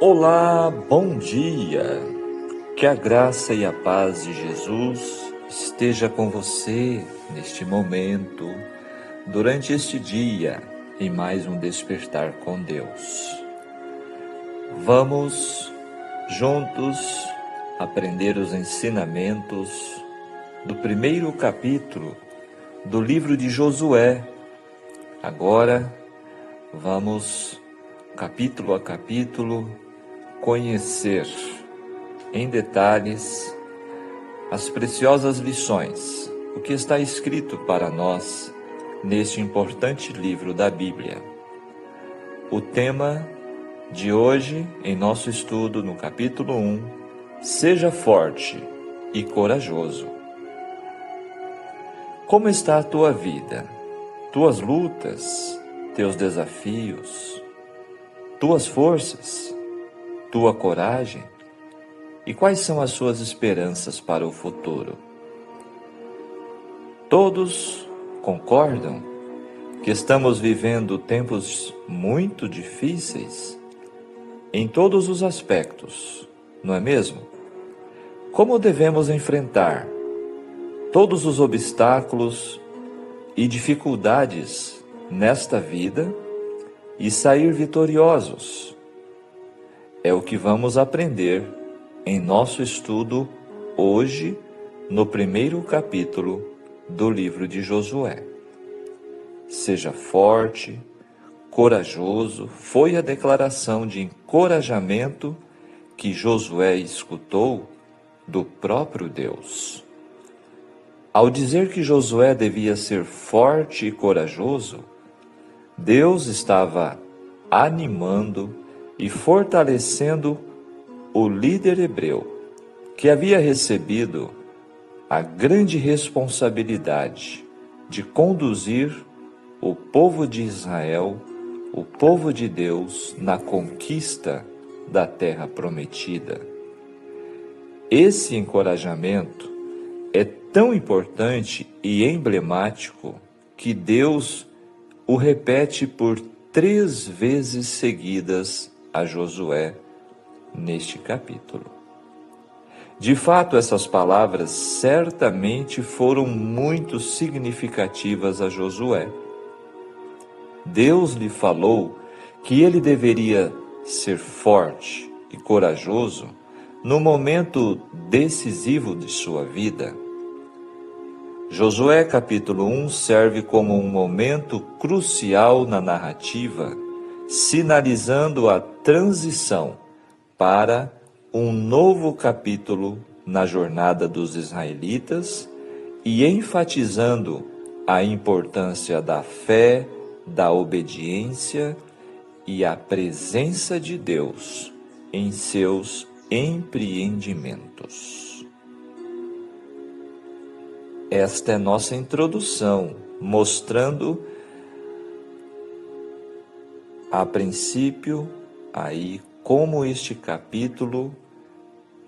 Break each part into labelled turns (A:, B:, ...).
A: Olá, bom dia! Que a graça e a paz de Jesus esteja com você neste momento, durante este dia, em mais um despertar com Deus. Vamos juntos aprender os ensinamentos do primeiro capítulo do livro de Josué. Agora, vamos, capítulo a capítulo, conhecer em detalhes as preciosas lições, o que está escrito para nós neste importante livro da Bíblia. O tema de hoje, em nosso estudo no capítulo 1, seja forte e corajoso. Como está a tua vida, tuas lutas, teus desafios, tuas forças, tua coragem? E quais são as suas esperanças para o futuro? Todos concordam que estamos vivendo tempos muito difíceis em todos os aspectos, não é mesmo? Como devemos enfrentar todos os obstáculos e dificuldades nesta vida e sair vitoriosos? É o que vamos aprender em nosso estudo hoje, no primeiro capítulo do livro de Josué. Seja forte, corajoso, foi a declaração de encorajamento que Josué escutou do próprio Deus. Ao dizer que Josué devia ser forte e corajoso, Deus estava animando e fortalecendo o líder hebreu, que havia recebido a grande responsabilidade de conduzir o povo de Israel, o povo de Deus, na conquista da terra prometida. Esse encorajamento é tão importante e emblemático que Deus o repete por 3 vezes seguidas a Josué neste capítulo. De fato, essas palavras certamente foram muito significativas a Josué. Deus lhe falou que ele deveria ser forte e corajoso no momento decisivo de sua vida. Josué capítulo 1 serve como um momento crucial na narrativa, sinalizando a transição para um novo capítulo na jornada dos israelitas e enfatizando a importância da fé, da obediência e a presença de Deus em seus empreendimentos. Esta é nossa introdução, mostrando a princípio aí como este capítulo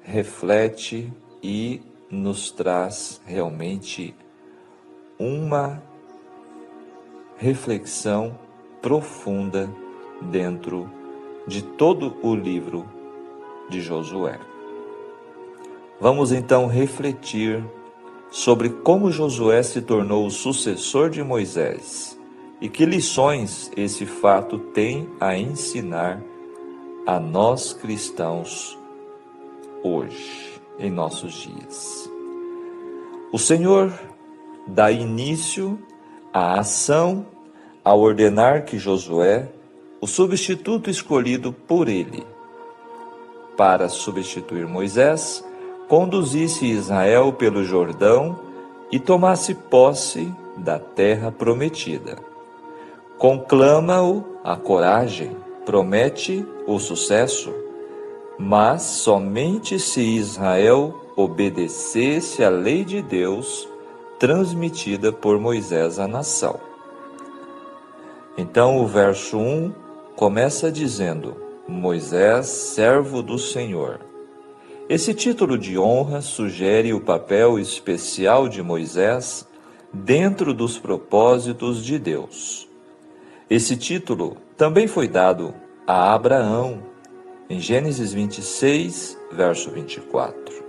A: reflete e nos traz realmente uma reflexão profunda dentro de todo o livro de Josué. Vamos então refletir sobre como Josué se tornou o sucessor de Moisés e que lições esse fato tem a ensinar a nós cristãos hoje, em nossos dias. O Senhor dá início à ação ao ordenar que Josué, o substituto escolhido por ele para substituir Moisés, conduzisse Israel pelo Jordão e tomasse posse da terra prometida. Conclama-o a coragem, promete o sucesso, mas somente se Israel obedecesse à lei de Deus transmitida por Moisés à nação. Então o verso 1 começa dizendo: Moisés, servo do Senhor. Esse título de honra sugere o papel especial de Moisés dentro dos propósitos de Deus. Esse título também foi dado a Abraão, em Gênesis 26, verso 24.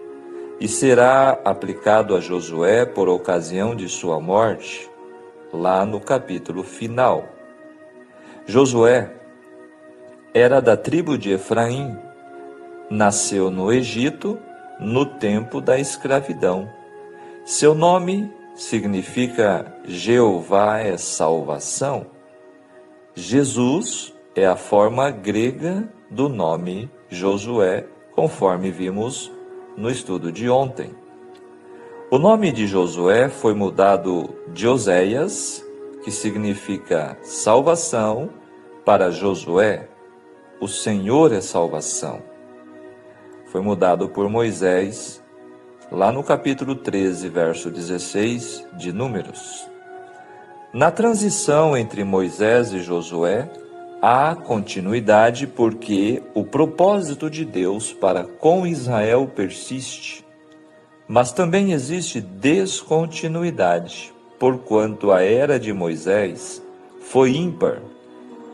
A: E será aplicado a Josué por ocasião de sua morte, lá no capítulo final. Josué era da tribo de Efraim, nasceu no Egito no tempo da escravidão. Seu nome significa Jeová é salvação. Jesus é a forma grega do nome Josué, conforme vimos no estudo de ontem. O nome de Josué foi mudado de Oséias, que significa salvação, para Josué, o Senhor é salvação. Foi mudado por Moisés, lá no capítulo 13, verso 16 de Números. Na transição entre Moisés e Josué, há continuidade porque o propósito de Deus para com Israel persiste. Mas também existe descontinuidade, porquanto a era de Moisés foi ímpar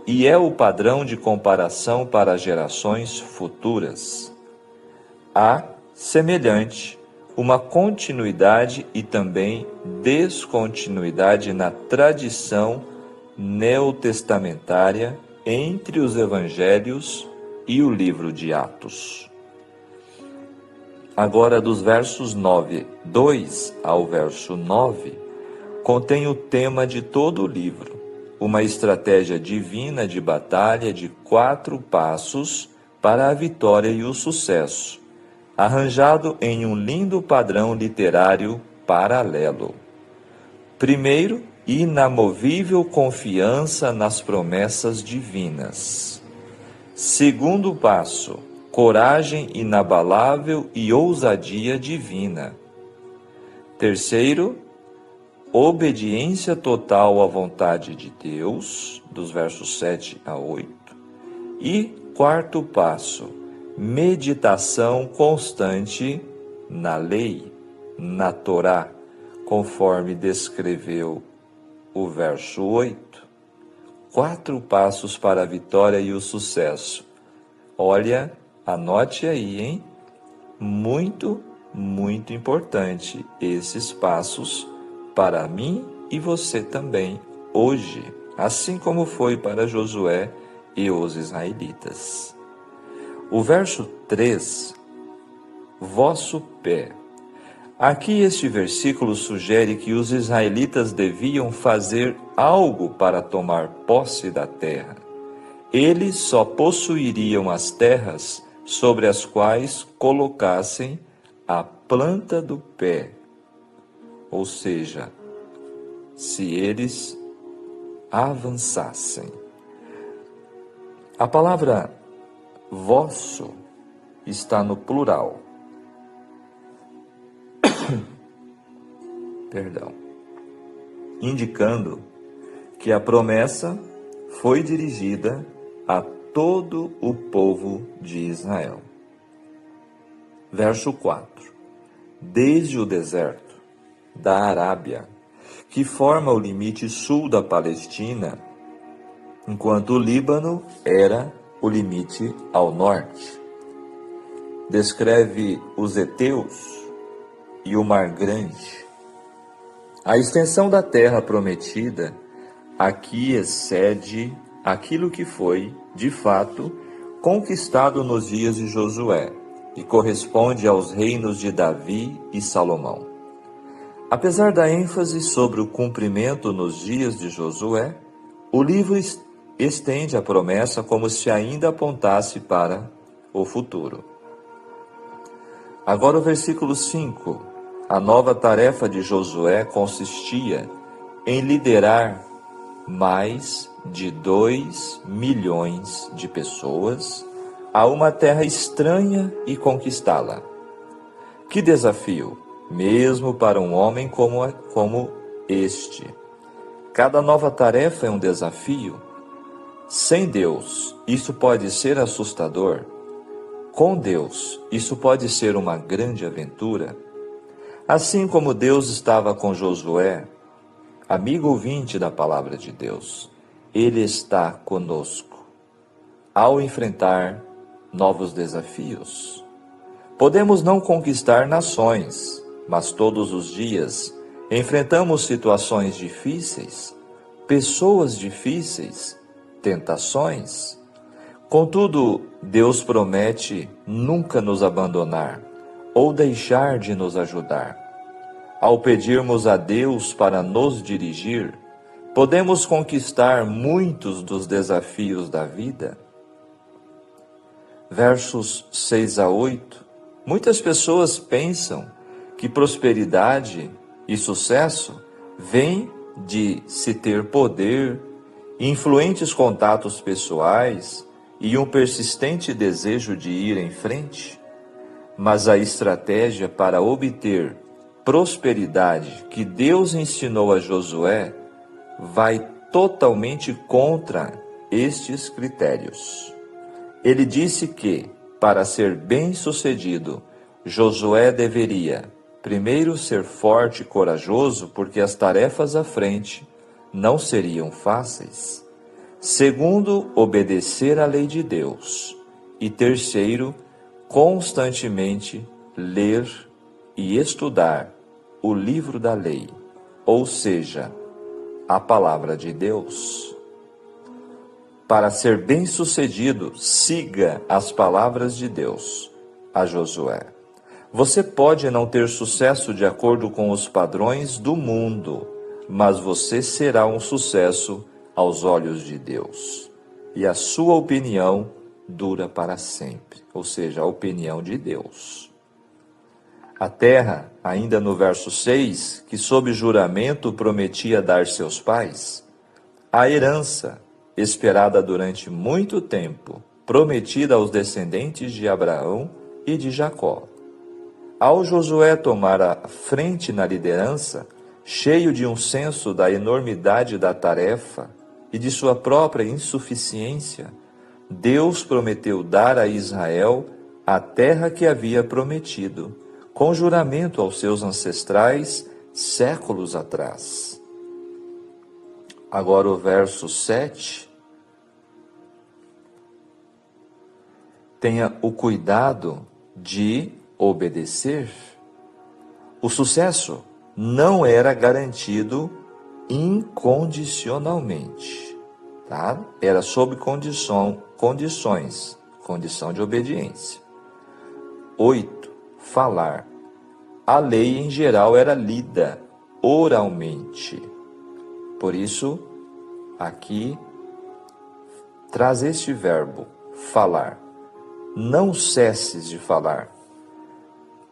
A: e é o padrão de comparação para gerações futuras. Há, semelhante, uma continuidade e também descontinuidade na tradição neotestamentária entre os evangelhos e o livro de Atos. Agora, dos versos 2 ao verso 9, contém o tema de todo o livro, uma estratégia divina de batalha de 4 passos para a vitória e o sucesso, arranjado em um lindo padrão literário paralelo. Primeiro, inamovível confiança nas promessas divinas. Segundo passo, coragem inabalável e ousadia divina. Terceiro, obediência total à vontade de Deus, dos versos 7 a 8. E quarto passo, meditação constante na lei, na Torá, conforme descreveu o verso 8. 4 passos para a vitória e o sucesso. Olha, anote aí, hein? Muito, muito importante esses passos para mim e você também hoje, assim como foi para Josué e os israelitas. O verso 3, vosso pé. Aqui este versículo sugere que os israelitas deviam fazer algo para tomar posse da terra. Eles só possuiriam as terras sobre as quais colocassem a planta do pé. Ou seja, se eles avançassem. A palavra vosso está no plural. Perdão. Indicando que a promessa foi dirigida a todo o povo de Israel. Verso 4. Desde o deserto da Arábia, que forma o limite sul da Palestina, enquanto o Líbano era o limite ao norte. Descreve os heteus e o Mar Grande. A extensão da terra prometida aqui excede aquilo que foi, de fato, conquistado nos dias de Josué e corresponde aos reinos de Davi e Salomão. Apesar da ênfase sobre o cumprimento nos dias de Josué, o livro estende a promessa como se ainda apontasse para o futuro. Agora o versículo 5. A nova tarefa de Josué consistia em liderar mais de 2 milhões de pessoas a uma terra estranha e conquistá-la. Que desafio, mesmo para um homem como este. Cada nova tarefa é um desafio. Sem Deus, isso pode ser assustador. Com Deus, isso pode ser uma grande aventura. Assim como Deus estava com Josué, amigo ouvinte da palavra de Deus, Ele está conosco ao enfrentar novos desafios. Podemos não conquistar nações, mas todos os dias enfrentamos situações difíceis, pessoas difíceis, tentações. Contudo, Deus promete nunca nos abandonar ou deixar de nos ajudar. Ao pedirmos a Deus para nos dirigir, podemos conquistar muitos dos desafios da vida. Versos 6 a 8. Muitas pessoas pensam que prosperidade e sucesso vêm de se ter poder, influentes contatos pessoais e um persistente desejo de ir em frente. Mas a estratégia para obter prosperidade que Deus ensinou a Josué vai totalmente contra estes critérios. Ele disse que, para ser bem-sucedido, Josué deveria, primeiro, ser forte e corajoso, porque as tarefas à frente não seriam fáceis. Segundo, obedecer à lei de Deus. E terceiro, constantemente ler e estudar o livro da lei, ou seja, a palavra de Deus. Para ser bem-sucedido, siga as palavras de Deus a Josué. Você pode não ter sucesso de acordo com os padrões do mundo, mas você será um sucesso aos olhos de Deus. E a sua opinião dura para sempre, ou seja, a opinião de Deus. A terra, ainda no verso 6, que sob juramento prometia dar seus pais, a herança, esperada durante muito tempo, prometida aos descendentes de Abraão e de Jacó. Ao Josué tomar a frente na liderança, cheio de um senso da enormidade da tarefa e de sua própria insuficiência, Deus prometeu dar a Israel a terra que havia prometido, com juramento aos seus ancestrais séculos atrás. Agora o verso 7. Tenha o cuidado de obedecer. O sucesso não era garantido incondicionalmente, tá? Era sob condição de obediência. 8. Falar. A lei em geral era lida oralmente. Por isso, aqui traz este verbo, falar. Não cesses de falar.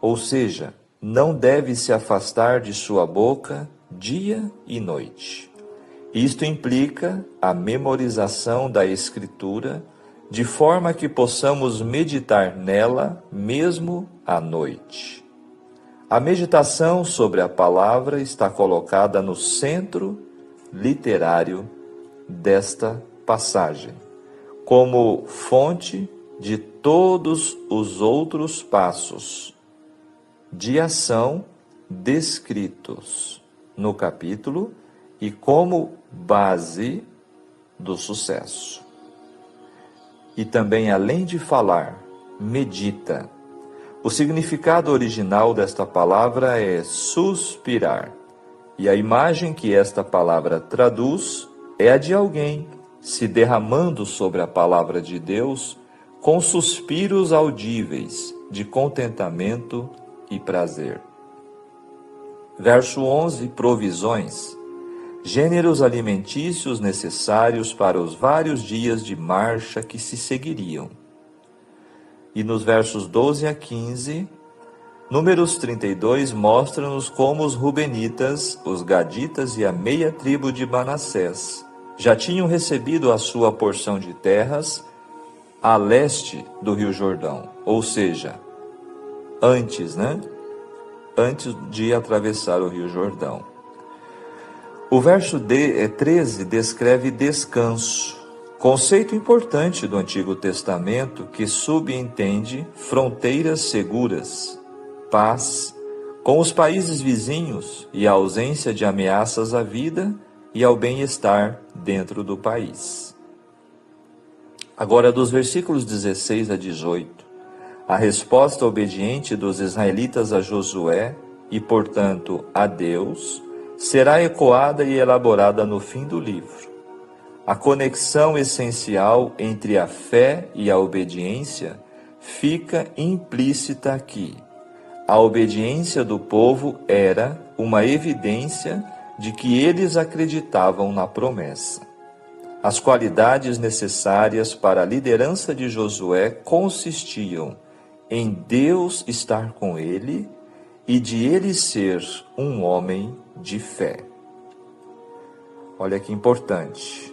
A: Ou seja, não deve se afastar de sua boca dia e noite. Isto implica a memorização da Escritura, de forma que possamos meditar nela mesmo à noite. A meditação sobre a palavra está colocada no centro literário desta passagem, como fonte de todos os outros passos de ação descritos no capítulo e como base do sucesso. E também, além de falar, medita. O significado original desta palavra é suspirar, e a imagem que esta palavra traduz é a de alguém se derramando sobre a palavra de Deus com suspiros audíveis de contentamento e prazer. Verso 11, provisões. Gêneros alimentícios necessários para os vários dias de marcha que se seguiriam. E nos versos 12 a 15, Números 32 mostra-nos como os rubenitas, os gaditas e a meia tribo de Manassés já tinham recebido a sua porção de terras a leste do Rio Jordão, ou seja, antes de atravessar o Rio Jordão. O verso 13 descreve descanso, conceito importante do Antigo Testamento que subentende fronteiras seguras, paz com os países vizinhos e a ausência de ameaças à vida e ao bem-estar dentro do país. Agora, dos versículos 16 a 18, a resposta obediente dos israelitas a Josué e, portanto, a Deus, será ecoada e elaborada no fim do livro. A conexão essencial entre a fé e a obediência fica implícita aqui. A obediência do povo era uma evidência de que eles acreditavam na promessa. As qualidades necessárias para a liderança de Josué consistiam em Deus estar com ele e de ele ser um homem de fé. Olha que importante.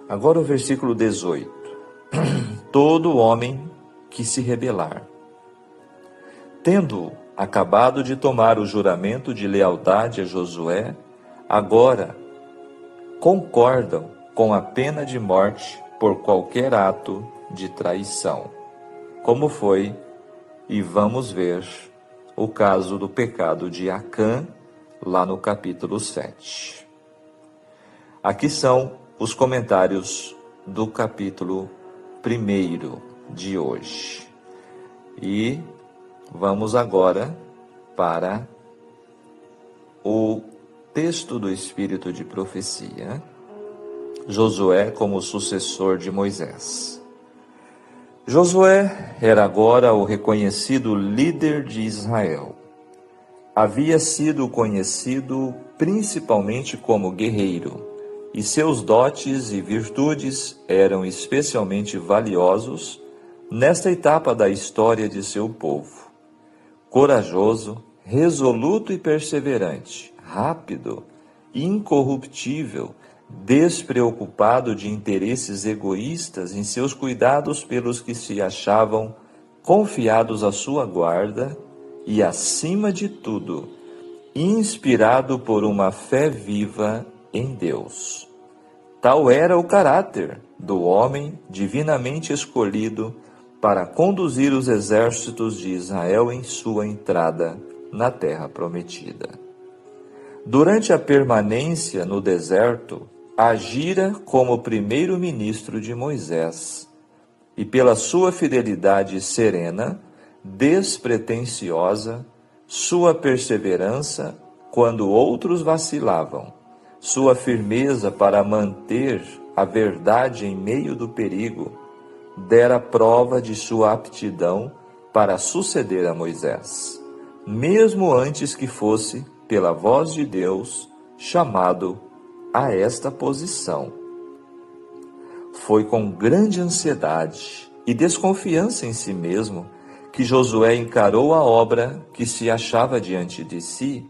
A: Agora o versículo 18. Todo homem que se rebelar, tendo acabado de tomar o juramento de lealdade a Josué, agora concordam com a pena de morte por qualquer ato de traição, como foi, e vamos ver, o caso do pecado de Acã, lá no capítulo 7. Aqui são os comentários do capítulo 1 de hoje. E vamos agora para o texto do Espírito de Profecia. Josué como sucessor de Moisés. Josué era agora o reconhecido líder de Israel. Havia sido conhecido principalmente como guerreiro, e seus dotes e virtudes eram especialmente valiosos nesta etapa da história de seu povo. Corajoso, resoluto e perseverante, rápido, incorruptível, despreocupado de interesses egoístas em seus cuidados pelos que se achavam confiados à sua guarda e, acima de tudo, inspirado por uma fé viva em Deus. Tal era o caráter do homem divinamente escolhido para conduzir os exércitos de Israel em sua entrada na terra prometida. Durante a permanência no deserto, agira como primeiro-ministro de Moisés, e pela sua fidelidade serena, despretensiosa, sua perseverança quando outros vacilavam, sua firmeza para manter a verdade em meio do perigo, dera prova de sua aptidão para suceder a Moisés, mesmo antes que fosse, pela voz de Deus, chamado a esta posição. Foi com grande ansiedade e desconfiança em si mesmo que Josué encarou a obra que se achava diante de si.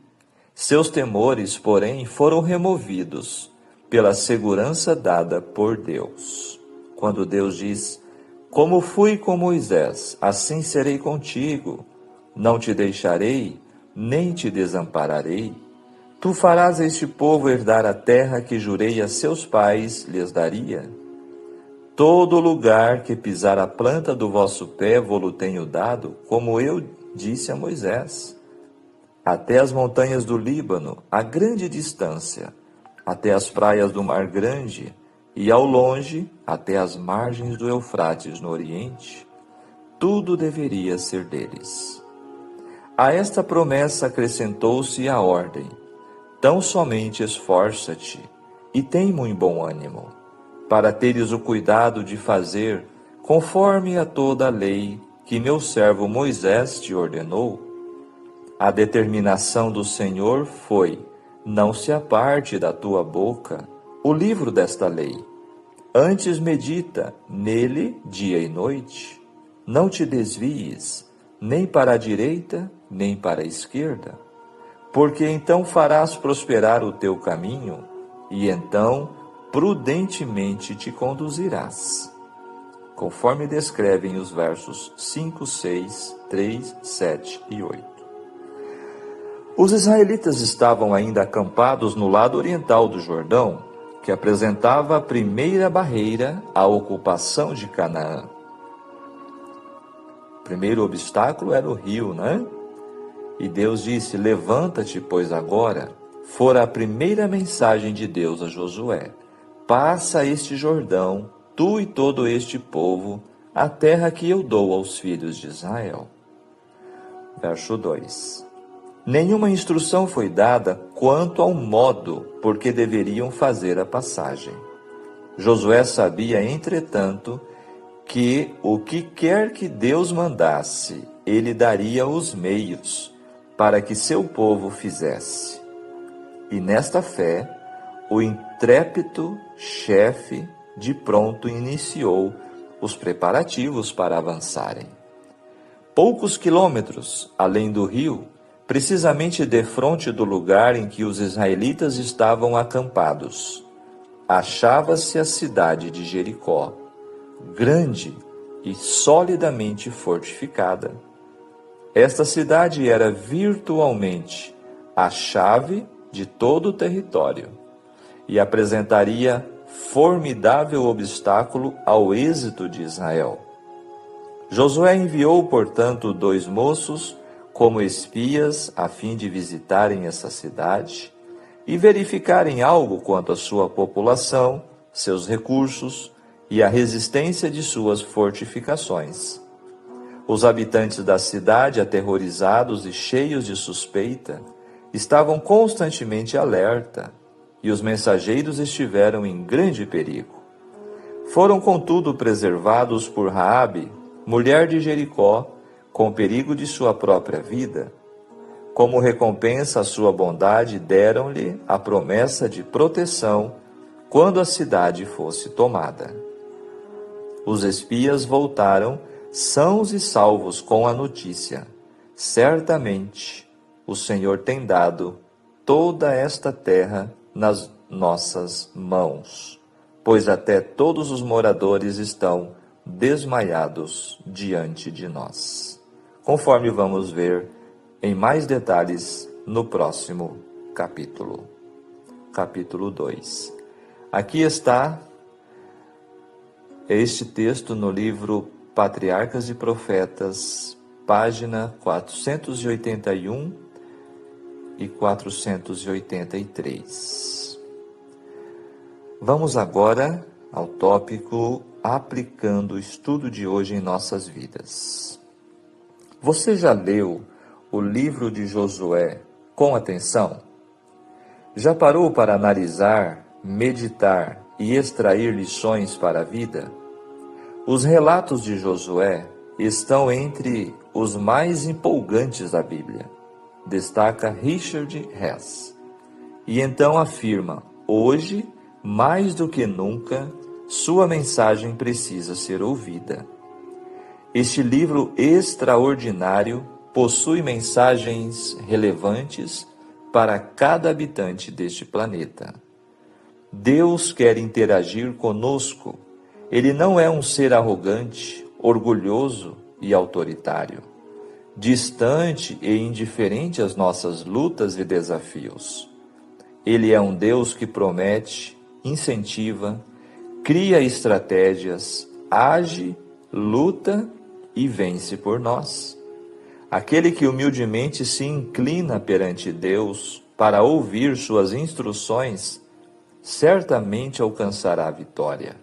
A: Seus temores, porém, foram removidos pela segurança dada por Deus. Quando Deus diz: "Como fui com Moisés, assim serei contigo, não te deixarei, nem te desampararei. Tu farás a este povo herdar a terra que jurei a seus pais lhes daria. Todo lugar que pisar a planta do vosso pé vou-lo tenho dado, como eu disse a Moisés. Até as montanhas do Líbano, a grande distância, até as praias do Mar Grande, e ao longe, até as margens do Eufrates no Oriente, tudo deveria ser deles." A esta promessa acrescentou-se a ordem: "Tão somente esforça-te e tem muito bom ânimo, para teres o cuidado de fazer conforme a toda a lei que meu servo Moisés te ordenou." A determinação do Senhor foi: "Não se aparte da tua boca o livro desta lei. Antes medita nele dia e noite. Não te desvies, nem para a direita, nem para a esquerda. Porque então farás prosperar o teu caminho, e então prudentemente te conduzirás." Conforme descrevem os versos 5, 6, 3, 7 e 8. Os israelitas estavam ainda acampados no lado oriental do Jordão, que apresentava a primeira barreira à ocupação de Canaã. O primeiro obstáculo era o rio, né? E Deus disse: "Levanta-te, pois agora." Fora a primeira mensagem de Deus a Josué: "Passa este Jordão, tu e todo este povo a terra que eu dou aos filhos de Israel. Verso 2. Nenhuma instrução foi dada quanto ao modo por que deveriam fazer a passagem. Josué sabia, entretanto, que o que quer que Deus mandasse, ele daria os meios para que seu povo fizesse. E nesta fé, o intrépido chefe de pronto iniciou os preparativos para avançarem. Poucos quilômetros além do rio, precisamente defronte do lugar em que os israelitas estavam acampados, achava-se a cidade de Jericó, grande e solidamente fortificada. Esta cidade era virtualmente a chave de todo o território e apresentaria formidável obstáculo ao êxito de Israel. Josué enviou, portanto, 2 moços como espias a fim de visitarem essa cidade e verificarem algo quanto à sua população, seus recursos e a resistência de suas fortificações. Os habitantes da cidade, aterrorizados e cheios de suspeita, estavam constantemente alerta, e os mensageiros estiveram em grande perigo. Foram, contudo, preservados por Raabe, mulher de Jericó, com perigo de sua própria vida. Como recompensa à sua bondade, deram-lhe a promessa de proteção quando a cidade fosse tomada. Os espias voltaram sãos e salvos com a notícia: certamente o Senhor tem dado toda esta terra nas nossas mãos, pois até todos os moradores estão desmaiados diante de nós. Conforme vamos ver em mais detalhes no próximo capítulo. Capítulo 2. Aqui está este texto no livro Patriarcas e Profetas, página 481 e 483. Vamos agora ao tópico aplicando o estudo de hoje em nossas vidas. Você já leu o livro de Josué com atenção? Já parou para analisar, meditar e extrair lições para a vida? Os relatos de Josué estão entre os mais empolgantes da Bíblia, destaca Richard Hess. E então afirma: hoje, mais do que nunca, sua mensagem precisa ser ouvida. Este livro extraordinário possui mensagens relevantes para cada habitante deste planeta. Deus quer interagir conosco. Ele não é um ser arrogante, orgulhoso e autoritário, distante e indiferente às nossas lutas e desafios. Ele é um Deus que promete, incentiva, cria estratégias, age, luta e vence por nós. Aquele que humildemente se inclina perante Deus para ouvir suas instruções, certamente alcançará a vitória.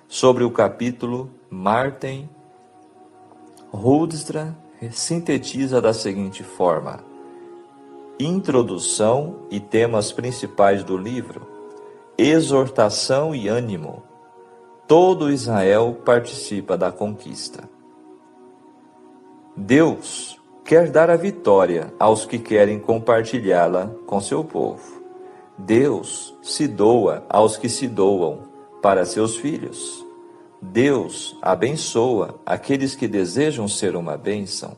A: Sobre o capítulo, Martin Hoornstra sintetiza da seguinte forma: introdução e temas principais do livro, exortação e ânimo. Todo Israel participa da conquista. Deus quer dar a vitória aos que querem compartilhá-la com seu povo. Deus se doa aos que se doam para seus filhos. Deus abençoa aqueles que desejam ser uma bênção,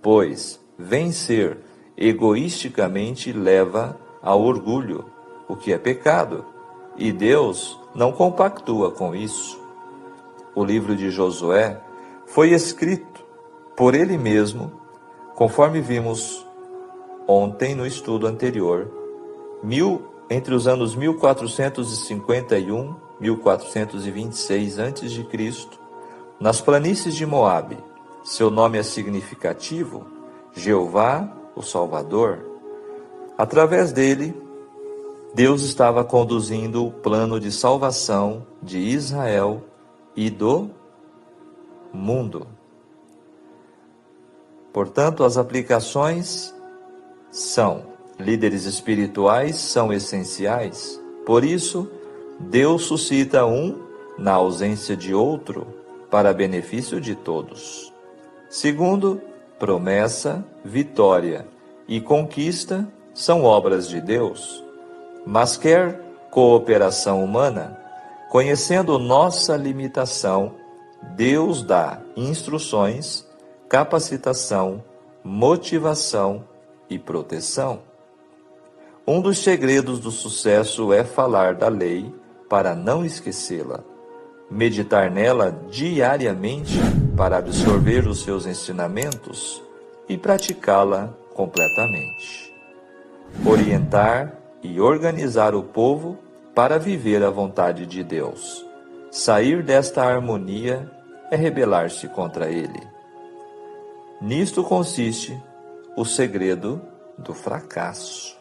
A: pois vencer egoisticamente leva ao orgulho, o que é pecado, e Deus não compactua com isso. O livro de Josué foi escrito por ele mesmo, conforme vimos ontem no estudo anterior, entre os anos 1451 e 1426 a.C., nas planícies de Moabe. Seu nome é significativo, Jeová, o Salvador. Através dele, Deus estava conduzindo o plano de salvação de Israel e do mundo. Portanto, as aplicações são: líderes espirituais são essenciais, por isso, Deus suscita um na ausência de outro, para benefício de todos. Segundo, promessa, vitória e conquista são obras de Deus, mas quer cooperação humana, conhecendo nossa limitação, Deus dá instruções, capacitação, motivação e proteção. Um dos segredos do sucesso é falar da lei para não esquecê-la, meditar nela diariamente para absorver os seus ensinamentos e praticá-la completamente. Orientar e organizar o povo para viver a vontade de Deus. Sair desta harmonia é rebelar-se contra ele. Nisto consiste o segredo do fracasso.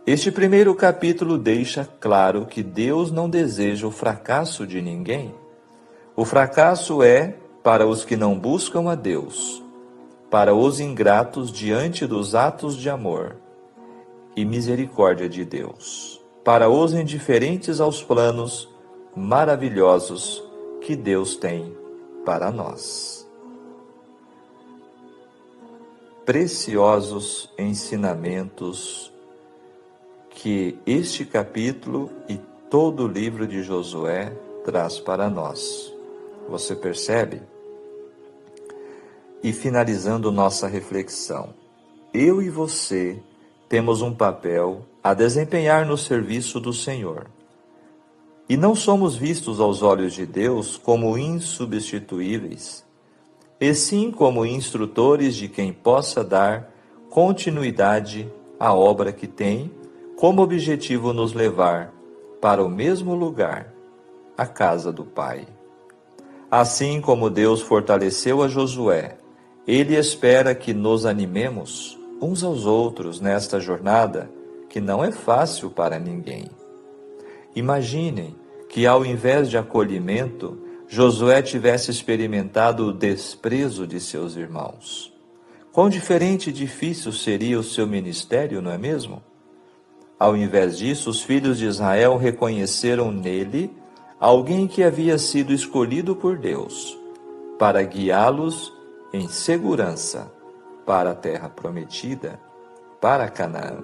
A: Este primeiro capítulo deixa claro que Deus não deseja o fracasso de ninguém. O fracasso é para os que não buscam a Deus, para os ingratos diante dos atos de amor e misericórdia de Deus, para os indiferentes aos planos maravilhosos que Deus tem para nós. Preciosos ensinamentos que este capítulo e todo o livro de Josué traz para nós. Você percebe? E finalizando nossa reflexão, eu e você temos um papel a desempenhar no serviço do Senhor. E não somos vistos aos olhos de Deus como insubstituíveis, e sim como instrutores de quem possa dar continuidade à obra que tem como objetivo nos levar para o mesmo lugar, a casa do Pai. Assim como Deus fortaleceu a Josué, Ele espera que nos animemos uns aos outros nesta jornada que não é fácil para ninguém. Imaginem que, ao invés de acolhimento, Josué tivesse experimentado o desprezo de seus irmãos. Quão diferente e difícil seria o seu ministério, não é mesmo? Ao invés disso, os filhos de Israel reconheceram nele alguém que havia sido escolhido por Deus para guiá-los em segurança para a terra prometida, para Canaã.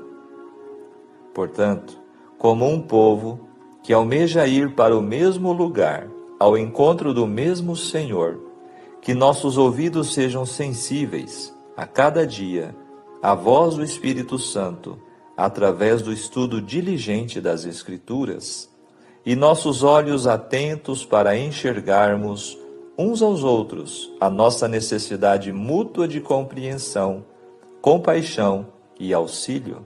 A: Portanto, como um povo que almeja ir para o mesmo lugar, ao encontro do mesmo Senhor, que nossos ouvidos sejam sensíveis a cada dia à voz do Espírito Santo, através do estudo diligente das Escrituras, e nossos olhos atentos para enxergarmos uns aos outros a nossa necessidade mútua de compreensão, compaixão e auxílio.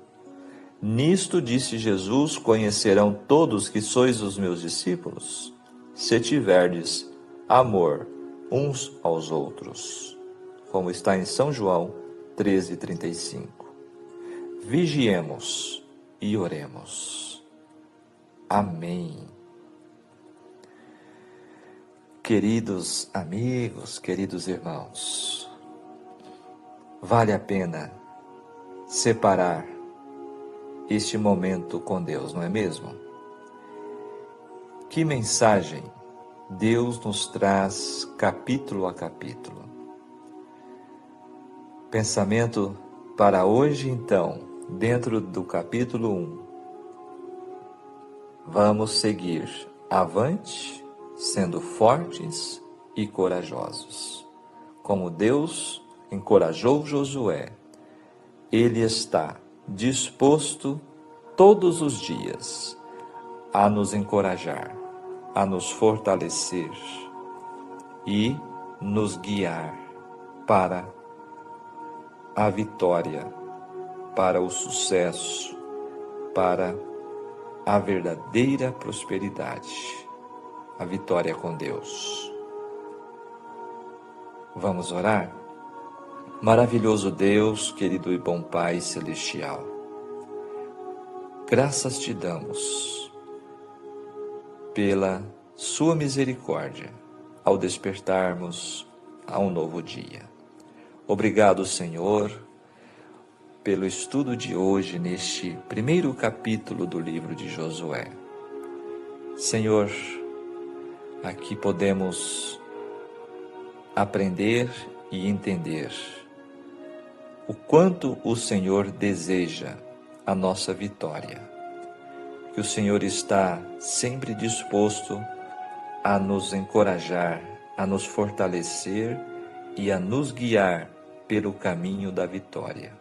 A: Nisto, disse Jesus, conhecerão todos que sois os meus discípulos, se tiverdes amor uns aos outros. Como está em São João 13:35. Vigiemos e oremos. Amém. Queridos amigos, queridos irmãos, vale a pena separar este momento com Deus, não é mesmo? Que mensagem Deus nos traz capítulo a capítulo. Pensamento para hoje, então, dentro do capítulo 1. Vamos seguir avante, sendo fortes e corajosos. Como Deus encorajou Josué, Ele está disposto todos os dias a nos encorajar, a nos fortalecer e nos guiar para a vitória, para o sucesso, para a verdadeira prosperidade, a vitória com Deus. Vamos orar? Maravilhoso Deus, querido e bom Pai Celestial, graças te damos pela sua misericórdia ao despertarmos a um novo dia. Obrigado, Senhor, pelo estudo de hoje neste primeiro capítulo do livro de Josué. Senhor, aqui podemos aprender e entender o quanto o Senhor deseja a nossa vitória, que o Senhor está sempre disposto a nos encorajar, a nos fortalecer e a nos guiar pelo caminho da vitória.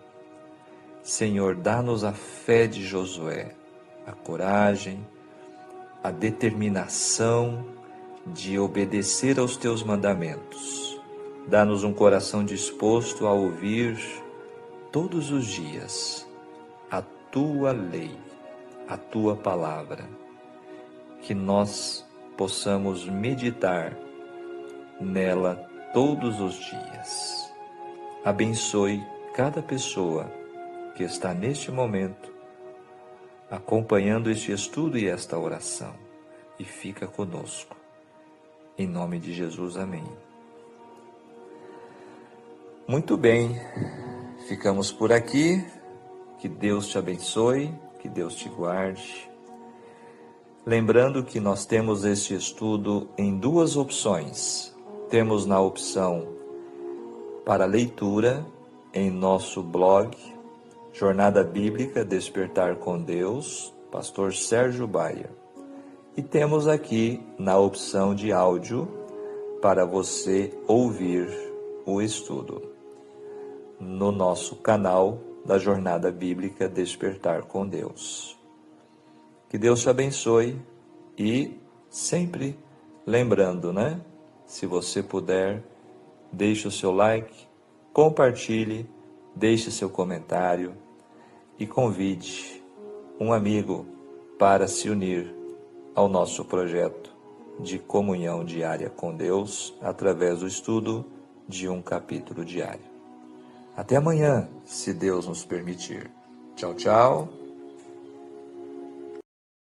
A: Senhor, dá-nos a fé de Josué, a coragem, a determinação de obedecer aos teus mandamentos. Dá-nos um coração disposto a ouvir todos os dias a tua lei, a tua palavra, que nós possamos meditar nela todos os dias. Abençoe cada pessoa que está neste momento acompanhando este estudo e esta oração, e fica conosco. Em nome de Jesus, amém. Muito bem, ficamos por aqui. Que Deus te abençoe, que Deus te guarde. Lembrando que nós temos este estudo em duas opções. Temos na opção para leitura em nosso blog, Jornada Bíblica Despertar com Deus, Pastor Sérgio Baia. E temos aqui na opção de áudio para você ouvir o estudo no nosso canal da Jornada Bíblica Despertar com Deus. Que Deus te abençoe e sempre lembrando, Se você puder, deixe o seu like, compartilhe, deixe seu comentário e convide um amigo para se unir ao nosso projeto de comunhão diária com Deus através do estudo de um capítulo diário. Até amanhã, se Deus nos permitir. Tchau, tchau.